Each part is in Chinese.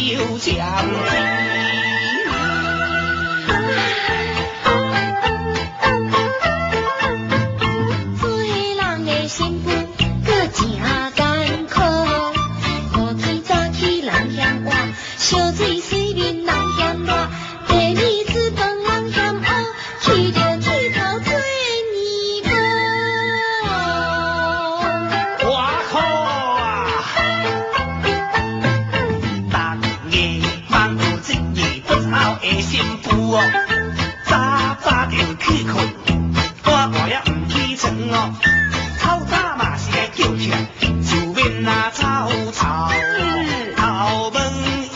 又强做人的辛苦，搁真艰苦。雨天早起人嫌活，烧水洗面人嫌热，第二煮饭人嫌黑，去着剃头做年糕。我靠啊！逐夜忙有一夜不好的媳妇哦，早早就去困，半夜也唔起床哦，透早嘛是该叫起来，就免啊吵吵，头毛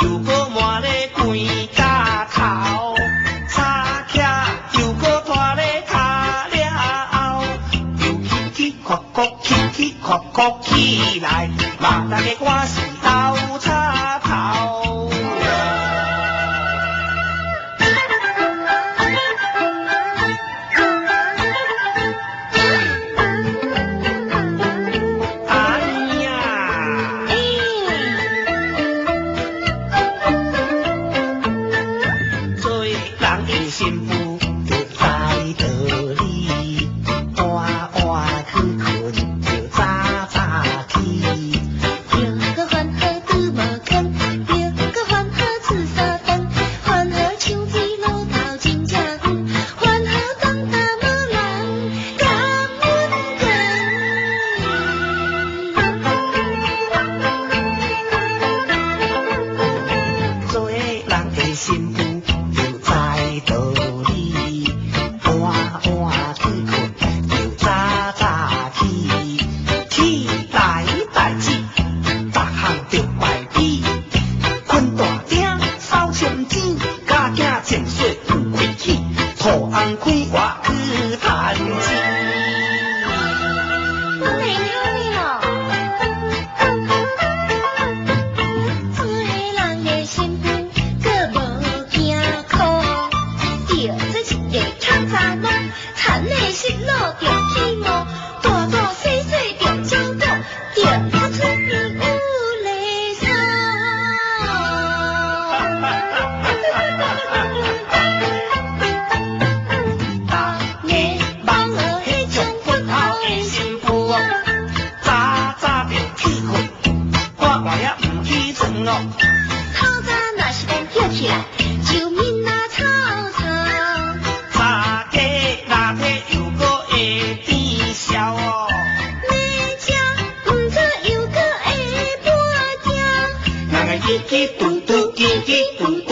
又搁满咧规家头，早起又搁拖咧脚了后，又起起垮垮起起垮垮起来，嘛大家我是斗插头。幸福就在道理，晚晚去困就早早起，又搁烦恼拄无空，又搁烦恼厝三顿，烦恼抢水路头真正远，烦恼当大无人甘阮跟。做人的幸福。道理，晚晚去困，就早早起，起来代志，逐项着排比，困大鼎，扫千钱，家囝钱水有开起，兔红开我去趁钱。我袂晓你咯。做人的幸福，搁无惊苦。这一个看查某，田的失路着起雾，大大细细着照顾，着他出面有礼数。逐夜忙了迄种不好的媳妇哦，早早就去困，半夜也唔起床哦。透早若是讲叫起来，就面啊吵吵。大家哪天又搁会变笑哦？你吃唔知又搁会半点。人个叽叽嘟嘟，叽叽嘟嘟。